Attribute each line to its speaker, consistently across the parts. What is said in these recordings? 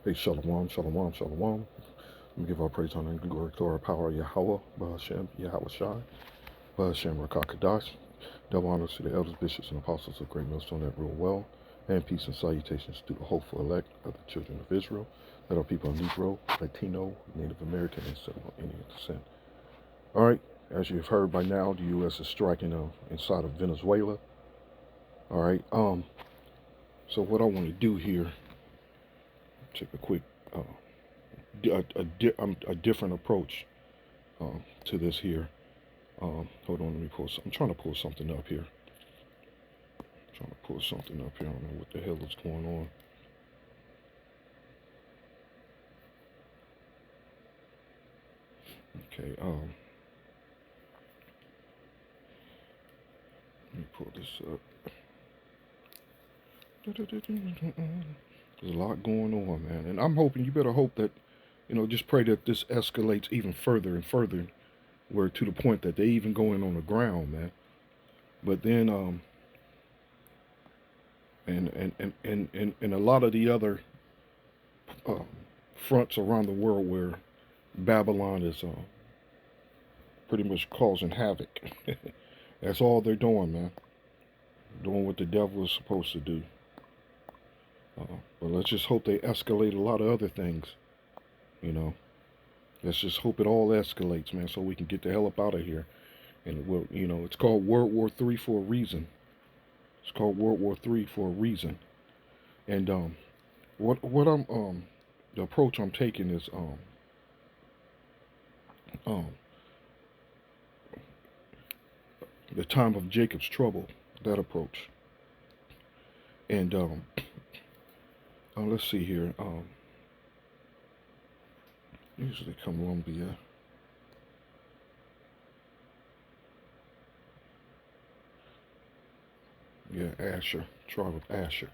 Speaker 1: Hey, shalom, shalom, shalom. Let me give our praise, honor, and glory to our power, Yahweh, Bahashem, Yahweh Shai, Bahashem, Rakakadash. Double honors to the elders, bishops, and apostles of Great Millstone that rule well, and peace and salutations to the hopeful elect of the children of Israel, that are people of Negro, Latino, Native American, and Seminole Indian descent. All right, as you've heard by now, the U.S. is striking inside of Venezuela. All right, so what I want to do here, take a quick, a different approach to this here. Hold on, let me pull. I'm trying to pull something up here. Trying to pull something up here. I don't know what the hell is going on. Okay. Let me pull this up. There's a lot going on, man, and I'm hoping. You better hope that, just pray that this escalates even further and further, where to the point that they even go in on the ground, man. But then, and a lot of the other uh, fronts around the world where Babylon is pretty much causing havoc. That's all they're doing, man. Doing what the devil is supposed to do. Uh, but let's just hope they escalate a lot of other things. You know, let's just hope it all escalates, man, so we can get the hell up out of here. And it will, it's called World War III for a reason. It's called World War III for a reason. And what the approach I'm taking is um, the time of Jacob's trouble. That approach. And let's see here. Usually Columbia. Yeah, Asher, tribe of Asher.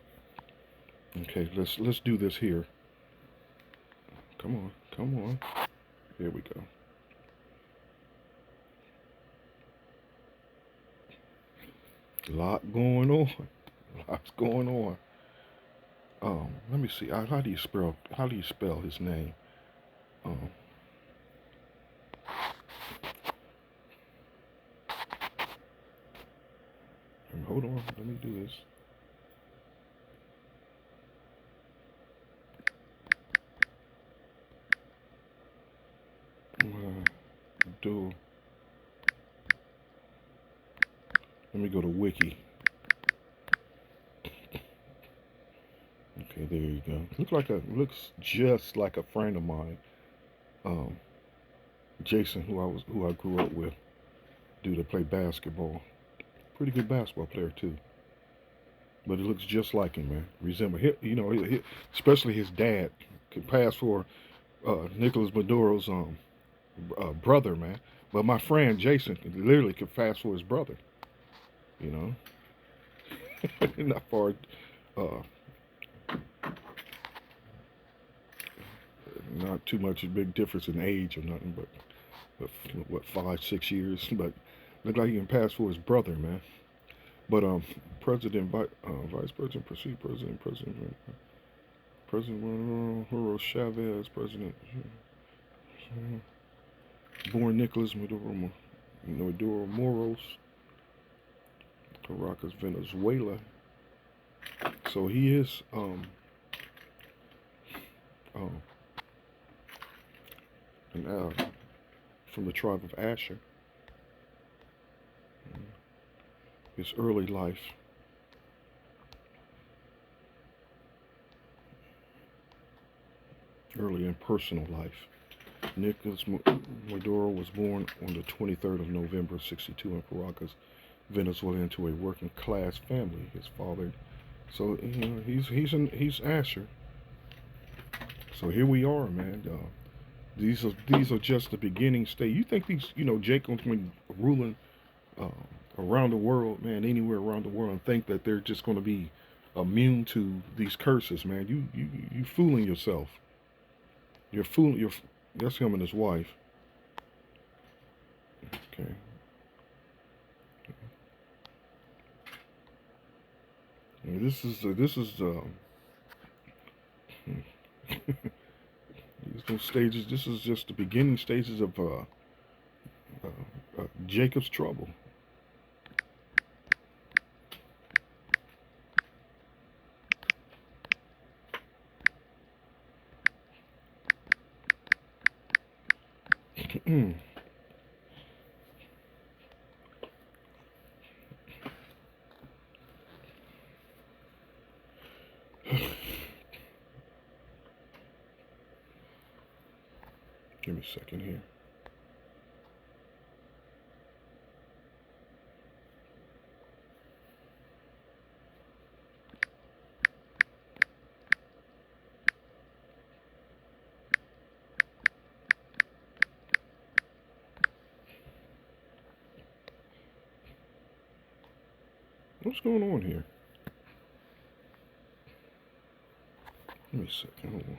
Speaker 1: Okay, let's do this here. Come on, come on. Here we go. A lot going on. Lots going on. Let me see. How do you spell his name? Um, hold on. Let me do this. Do. Let me go to Wiki. Okay, there you go. Looks just like a friend of mine, um, Jason, who I grew up with, dude that played basketball. Pretty good basketball player too. But it looks just like him, man. Resemble, especially his dad could pass for Nicolas Maduro's brother, man. But my friend Jason literally could pass for his brother. You know, not far. Uh, not too much a big difference in age or nothing, but what 5 6 years. But looked like he can pass for his brother, man. But Vice President, President Hugo Chavez, President born Nicolas Maduro Moros, Caracas, Venezuela. So he is um, from the tribe of Asher. His early life. Early and personal life. Nicolas Maduro was born on the 23rd of November, '62 in Caracas, Venezuela, into a working class family. His father, so he's Asher. So here we are, man. These are just the beginning stage. You think these, Jacob's been ruling uh, around the world, man, anywhere around the world, and think that they're just going to be immune to these curses, man? You fooling yourself. You're fooling. That's him and his wife. Okay. And this is Those stages. This is just the beginning stages of Jacob's trouble. Give me a second here. What's going on here? Give me a second. Hold on.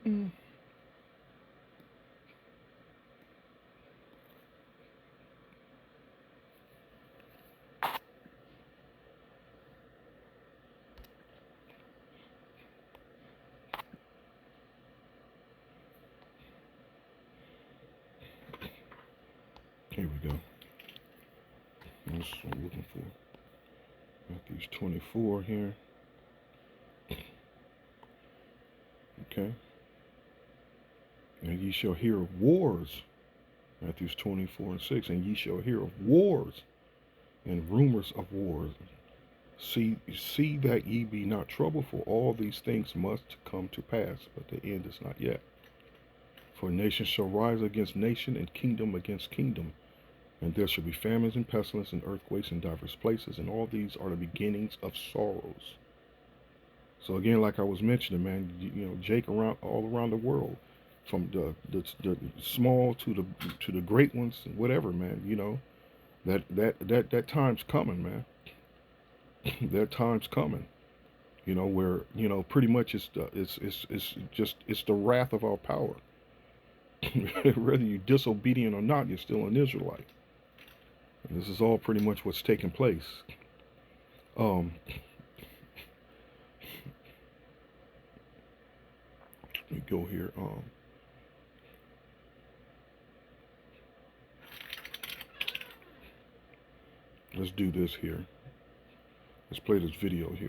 Speaker 1: Mm-mm. Here we go. That's what I'm looking for. Matthew 24 here. Okay. And ye shall hear of wars. Matthew 24:6. And ye shall hear of wars and rumors of wars. See that ye be not troubled, for all these things must come to pass, but the end is not yet. For nation shall rise against nation, and kingdom against kingdom. And there shall be famines and pestilence and earthquakes in diverse places, and all these are the beginnings of sorrows. So again, like I was mentioning, man, Jake all around the world, from the small to the great ones, whatever, man. That time's coming, man. That time's coming. Where pretty much it's the wrath of our power. Whether you're disobedient or not, you're still an Israelite. And this is all pretty much what's taking place. Let me go here. Let's do this here. Let's play this video here.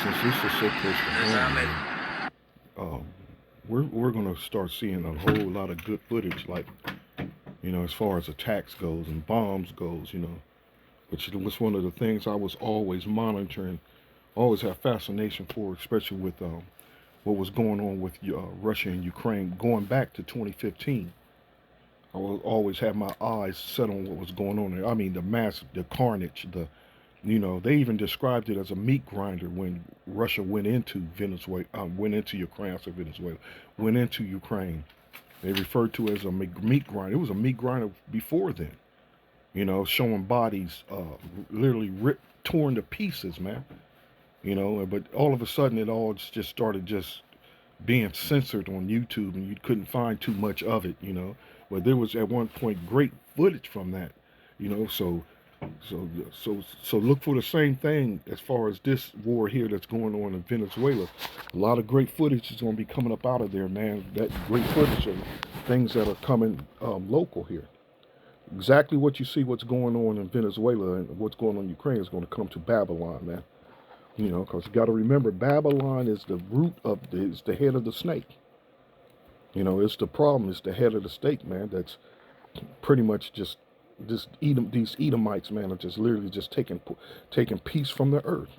Speaker 1: Since this is so close to home, we're gonna start seeing a whole lot of good footage, like as far as attacks goes and bombs goes, which was one of the things I was always monitoring, always have fascination for, especially with what was going on with Russia and Ukraine going back to 2015. I will always have my eyes set on what was going on there. I mean, the carnage, they even described it as a meat grinder when Russia went into Venezuela, went into Ukraine. I said Venezuela, went into Ukraine. They referred to it as a meat grinder. It was a meat grinder before then. Showing bodies literally ripped, torn to pieces, man. But all of a sudden it all just started just being censored on YouTube, and you couldn't find too much of it, But there was at one point great footage from that, So look for the same thing as far as this war here that's going on in Venezuela. A lot of great footage is going to be coming up out of there, man. That great footage of things that are coming local here. Exactly what you see, what's going on in Venezuela and what's going on in Ukraine is going to come to Babylon, man. Because you got to remember, Babylon is the root of it's the head of the snake. It's the problem. It's the head of the snake, man. That's pretty much just these Edomites, man, are just literally just taking peace from the earth.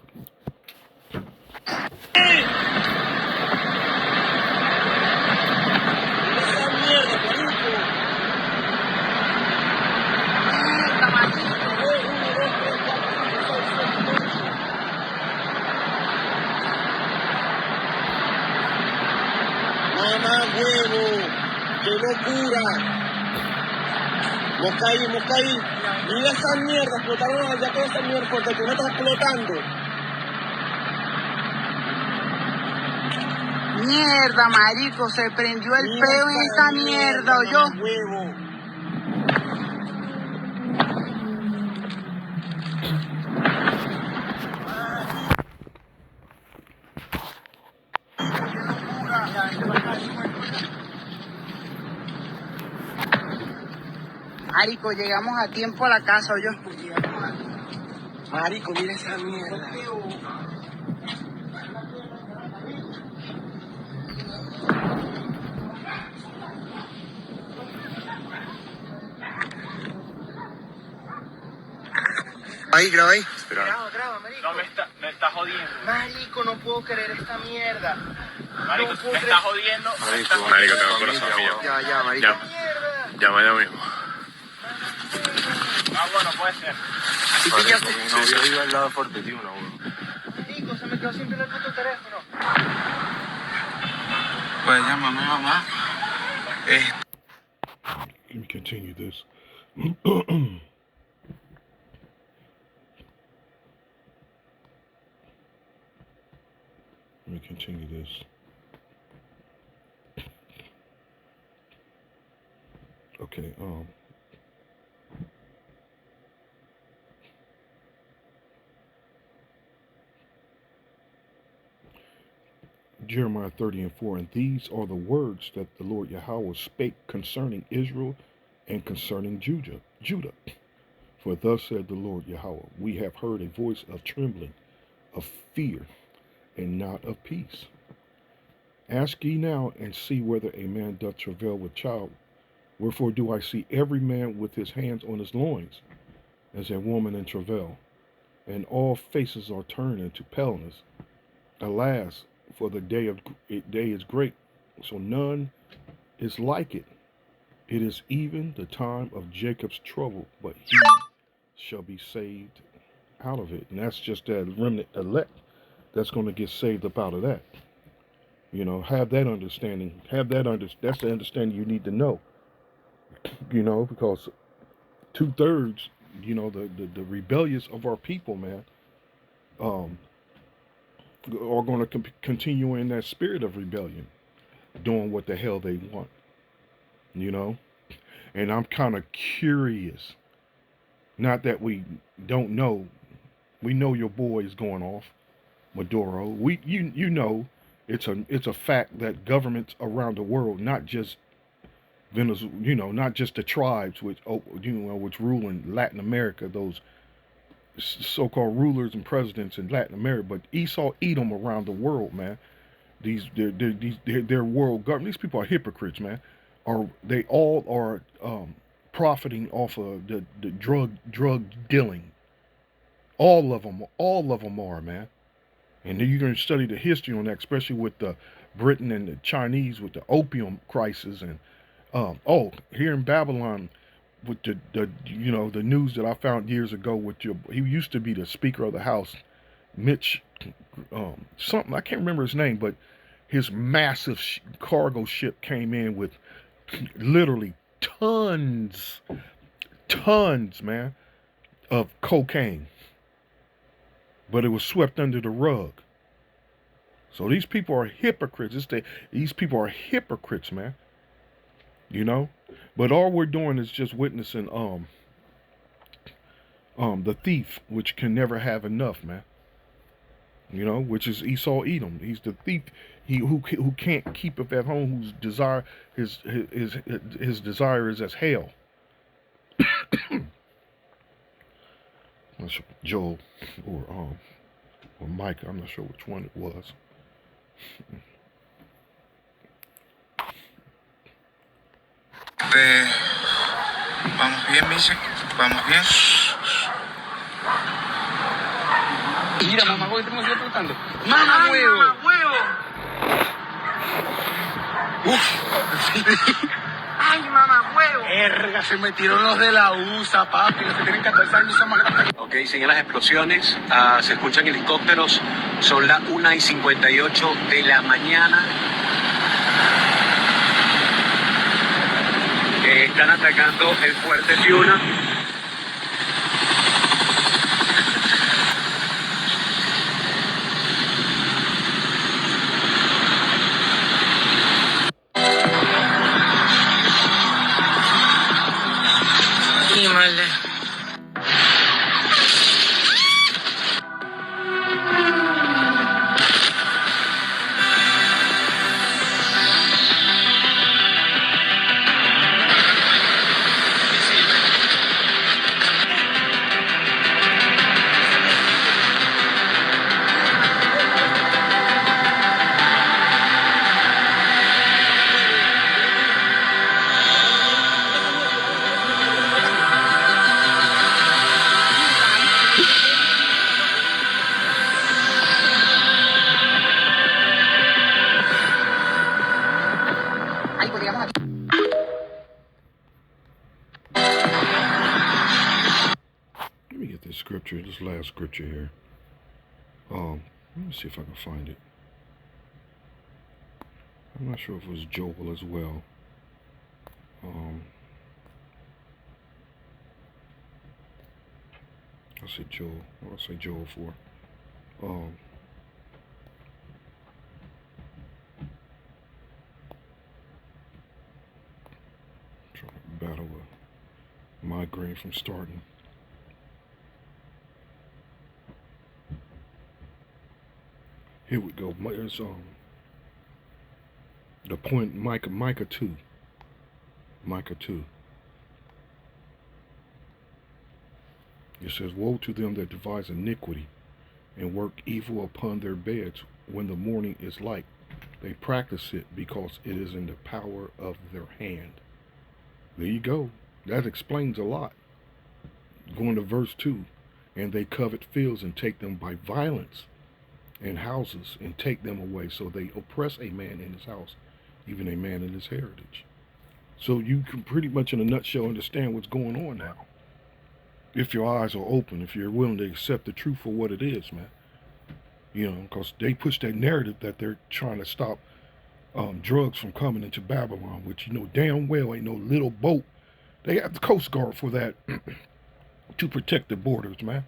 Speaker 2: Mamá huevo, qué locura. Mosca ahí. Mira esa mierda, explotaron allá toda esa mierda porque tú no estás explotando.
Speaker 3: Mierda, marico, se prendió el peo en esta mierda, ¿oyó?
Speaker 2: Huevo.
Speaker 3: Marico, llegamos a tiempo a la casa, ¿oyó?
Speaker 2: Marico, mira esa mierda. Ahí, graba ahí.
Speaker 3: Graba, marico.
Speaker 4: No, me está jodiendo.
Speaker 3: Marico, no puedo creer esta mierda.
Speaker 4: Marico,
Speaker 3: No puedo
Speaker 4: me
Speaker 3: creer.
Speaker 4: está jodiendo.
Speaker 5: Marico, tengo el corazón mío.
Speaker 2: Ya, marico.
Speaker 5: Llama ya mismo.
Speaker 4: Ah, bueno, puede ser.
Speaker 2: ¿Y qué ya hace?
Speaker 5: Mi novia vive al lado de Fortitudo, bro.
Speaker 3: Marico, se me quedó sin el puto teléfono.
Speaker 5: Pues llámame, mamá.
Speaker 1: Let me continue this. Let me continue this. Okay, Jeremiah 30:4, and these are the words that the Lord Yahweh spake concerning Israel and concerning Judah. For thus said the Lord Yahweh, we have heard a voice of trembling, of fear, and not of peace. Ask ye now, and see whether a man doth travail with child. Wherefore do I see every man with his hands on his loins, as a woman in travail, and all faces are turned into paleness. Alas, for the day is great, so none is like it. It is even the time of Jacob's trouble, but he shall be saved out of it. And that's just that remnant elect that's going to get saved up out of that. You know, have that understanding. That's the understanding you need to know. You know, because 2/3, you know, the rebellious of our people, man, are going to continue in that spirit of rebellion, doing what the hell they want. You know, and I'm kind of curious. Not that we don't know. We know your boy is going off, Maduro. You know, it's a fact that governments around the world, not just Venezuela, you know, not just the tribes which rule in Latin America, those so-called rulers and presidents in Latin America, but Esau, Edom around the world, man. They're world government. These people are hypocrites, man. They all are profiting off of the drug dealing. All of them are, man. And then you're going to study the history on that, especially with the Britain and the Chinese with the opium crisis, and here in Babylon with the news that I found years ago with he used to be the Speaker of the House, Mitch something, I can't remember his name, but his massive cargo ship came in with literally tons, man, of cocaine, but it was swept under the rug. So these people are hypocrites. These people are hypocrites, man. You know, but all we're doing is just witnessing the thief, which can never have enough, man. You know, which is Esau Edom. He's the thief. Who can't keep it at home. Whose desire his desire is as hell. Joel or Micah. I'm not sure which one it was.
Speaker 5: Vamos bien, Miche. Vamos bien.
Speaker 3: Mira, mamá, huevo, estamos preguntando. ¡Mamá, huevo! ¡Mamá, huevo! ¡Ay, mamá, huevo!
Speaker 2: Erga, se metieron los de la USA, papi. Los que tienen 14 años son más grandes.
Speaker 6: Ok, siguen las explosiones, se escuchan helicópteros, son las 1:58 de la mañana. están atacando el fuerte Fiuna.
Speaker 1: Let me get this scripture, this last scripture here. Let me see if I can find it. I'm not sure if it was Joel as well. I said Joel. I'll say Joel for. Trying to battle a migraine from starting. Here we go. It's the point Micah 2. Micah 2. It says, "Woe to them that devise iniquity and work evil upon their beds when the morning is light. They practice it because it is in the power of their hand." There you go. That explains a lot. Going to verse 2. "And they covet fields and take them by violence, and houses and take them away. So they oppress a man in his house, even a man in his heritage." So you can pretty much in a nutshell understand what's going on now. If your eyes are open, if you're willing to accept the truth for what it is, man. You know, because they push that narrative that they're trying to stop drugs from coming into Babylon, which, you know, damn well ain't no little boat. They have the Coast Guard for that to protect the borders, man.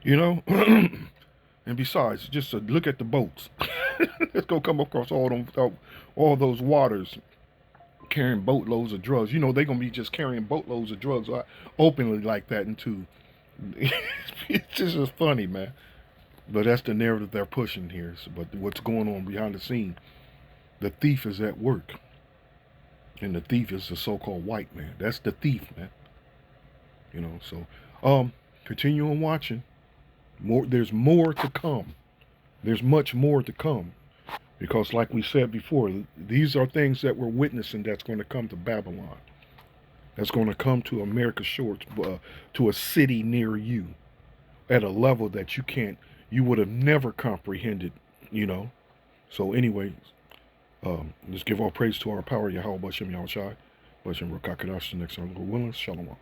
Speaker 1: You know? And besides, just look at the boats. Let's go come across all those waters carrying boatloads of drugs. You know, they're going to be just carrying boatloads of drugs openly like that into... It's just funny, man. But that's the narrative they're pushing here. So, but what's going on behind the scene, the thief is at work. And the thief is the so-called white man. That's the thief, man. You know, so continue on watching. There's more to come. There's much more to come. Because like we said before, these are things that we're witnessing that's going to come to Babylon. That's going to come to America's shores, to a city near you, at a level that you would have never comprehended, you know. So anyway, let's give all praise to our power, Yahweh Bashem Yahushai. Bashem Rakakadash, the next time, Lord willing, Shalom.